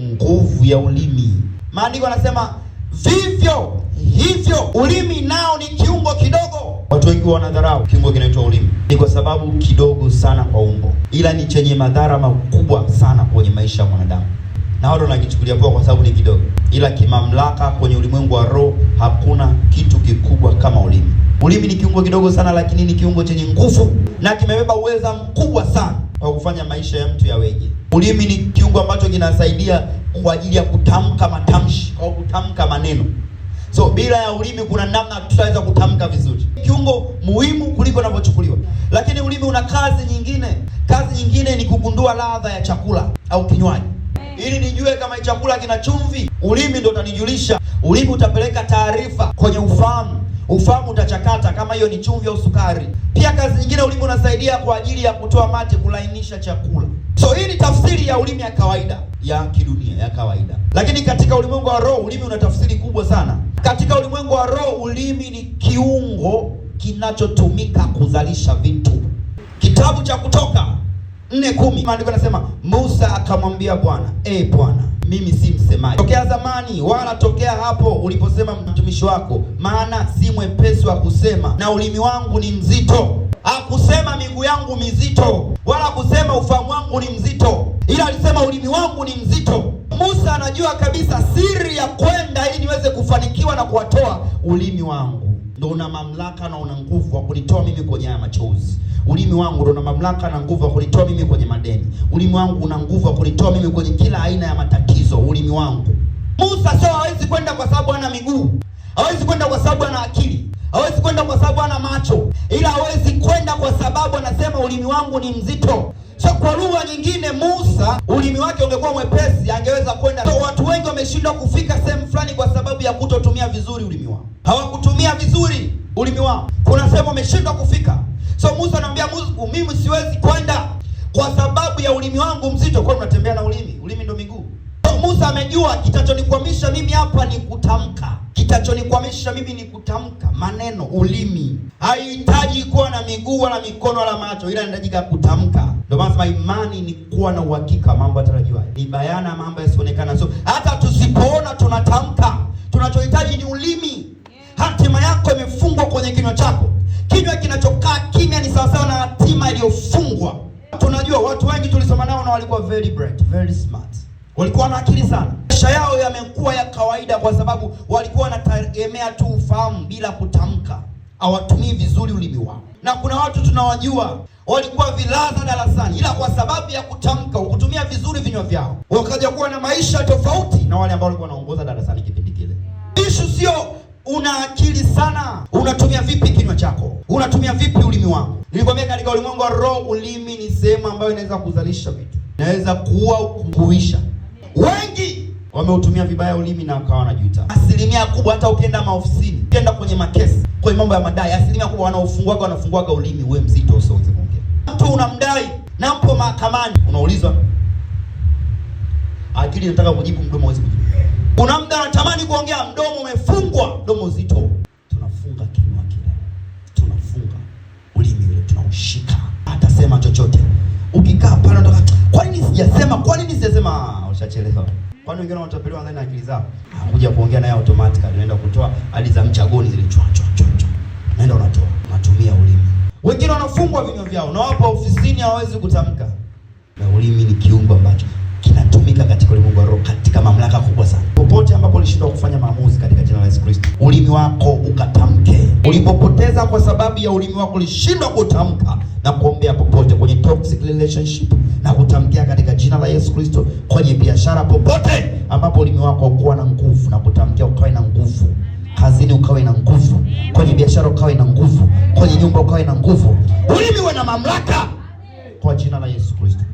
nguvu ya ulimi. Maandiko yanasema vivyo hivyo ulimi nao ni kiungo kidogo. Watu wengi wanadharau kiungo kinaitwa ulimi, ni kwa sababu kidogo sana kwa umbo, ila ni chenye madhara makubwa sana kwenye maisha ya mwanadamu, na watu wanakichukulia poa kwa sababu ni kidogo, ila kimamlaka kwenye ulimwengu wa roho hakuna kitu kikubwa kama ulimi. Ulimi ni kiungo kidogo sana, lakini ni kiungo chenye nguvu na kimebeba uweza mkubwa sana kwa kufanya maisha ya mtu yaweje. Ulimi ni kiungo ambacho kinasaidia kwa ajili ya kutamka matamshi au kutamka maneno. So bila ya ulimi kuna namna tutaweza kutamka vizuri. Kiungo muhimu kuliko unavyochukuliwa. Lakini ulimi una kazi nyingine. Kazi nyingine ni kugundua ladha ya chakula au kinywaji. Ili nijue kama chakula kina chumvi, ulimi ndio utanijulisha. Ulimi utapeleka taarifa kwenye ufahamu. Ufahamu utachakata kama hiyo ni chumvi au sukari. Pia kazi nyingine ulimi unasaidia kwa ajili ya kutoa mate, kulainisha chakula. So hii ni tafsiri ya ulimi ya kawaida, ya kidunia, ya kawaida. Lakini katika ulimwengu wa roho ulimi una tafsiri kubwa sana. Katika ulimwengu wa roho ulimi ni kiungo kinachotumika kuzalisha vitu. Kitabu cha Kutoka 4:10 maandiko yanasema Musa akamwambia Bwana, Bwana, mimi si msemaji tokea zamani, wala tokea hapo uliposema mtumishi wako, maana si mwepesi wa kusema na ulimi wangu ni mzito. Hakusema miguu yangu mizito, wala kusema ufahamu wangu ni mzito, ila alisema ulimi wangu ni mzito. Musa anajua kabisa siri ya kwenda ili niweze kufanikiwa na kuwatoa. Ulimi wangu ndio una mamlaka na una nguvu wa kunitoa mimi kwenye haya machozi. Ulimi wangu ndio una mamlaka na nguvu ya kunitoa mimi kwenye madeni. Ulimi wangu una nguvu ya kunitoa mimi kwenye kila aina ya matatizo. Ulimi wangu. Musa sio hawezi kwenda kwa sababu hana miguu. Hawezi kwenda kwa sababu hana akili. Hawezi kwenda kwa sababu hana macho. Ila hawezi kwenda kwa sababu anasema ulimi wangu ni mzito. So kwa lugha nyingine, Musa ulimi wake ungekuwa mwepesi, angeweza kwenda. So watu wengi wameshindwa kufika sehemu fulani kwa sababu ya kutotumia vizuri ulimi wao. Hawakutumia vizuri ulimi wao. Kuna sehemu wameshindwa kufika. So Musa anamwambia Mungu, mimi siwezi kwenda kwa sababu ya ulimi wangu mzito. Kwa nini unatembea na ulimi? Ulimi ndio miguu. So Musa amejua kitachonikwamisha mimi hapa ni kutamka. Kitachonikwamisha mimi ni kutamka maneno. Ulimi haihitaji kuwa na miguu wala mikono wala macho, ila inahitajika kutamka. Ndio maana imani ni kuwa na uhakika mambo yatarajiwa, ni bayana mambo yasionekana. So hata tusipoona tunatamka. Tunachohitaji ni ulimi. Hatima yako imefungwa kwenye kinywa chako. Kinywa kinachokaa kimya ni sawasawa na hatima iliyofungwa. Tunajua watu wengi tulisoma nao na walikuwa very bright, very smart. Walikuwa na akili sana. Maisha yao yamekuwa ya kawaida kwa sababu walikuwa wanategemea tu ufahamu bila kutamka. Hawatumii vizuri ulimi wao. Na kuna watu tunawajua walikuwa vilaza darasani, ila kwa sababu ya kutamka, kutumia vizuri vinywa vyao, wakaja kuwa na maisha tofauti na wale ambao walikuwa wanaongoza darasani kipindi kile. Issue sio una akili sana, unatumia vipi kinywa chako? Unatumia vipi ulimi wako? Nilikwambia katika ulimwengu wa roho ulimi ni sehemu ambayo inaweza kuzalisha vitu. Inaweza kuua au kuhuisha. Wengi wameutumia vibaya ulimi na wakawa wanajuta. Asilimia kubwa hata ukienda maofisini, ukienda kwenye makesi, kwenye mambo ya madai, asilimia kubwa wanaofunguaga ulimi uwe mzito usiweze kuongea. Mtu unamdai na mpo mahakamani, unaulizwa, akili inataka kujibu, mdomo hawezi kujibu. Kuna mtu anatamani kuongea, mdomo umefungwa, mdomo zito. Tunafunga kinywa kile. Tunafunga ulimi ule, tunaushika. Hata sema chochote. Ukikaa pale unataka, kwa nini sijasema? Kwa nini sijasema? Ushachelewa. Kwani wengine wanatapeliwa ndani ya akili zao. Kuja kuongea naye automatically, unaenda kutoa hadi za mchagoni zile chwa. Unaenda unatoa, unatumia ulimi. Wengine wanafungwa vinywa vyao na wapo ofisini hawawezi kutamka. Na ulimi ni kiungo ambacho kinatumika katika ulimwengu wa roho katika mamlaka kubwa sana. Popote ambapo ulishindwa kufanya maamuzi katika jina la Yesu Kristo, ulimi wako ukatamke. Ulipopoteza kwa sababu ya ulimi wako ulishindwa kutamka, na kuombea popote kwenye toxic relationship na kutamkia katika jina la Yesu Kristo, kwenye biashara popote ambapo ulimi wako ukuwa na nguvu na kutamkia ukawe na nguvu. Kazini ukawe na nguvu, kwenye biashara ukawe na nguvu, kwenye nyumba ukawe na nguvu. Ulimi uwe na mamlaka kwa jina la Yesu Kristo.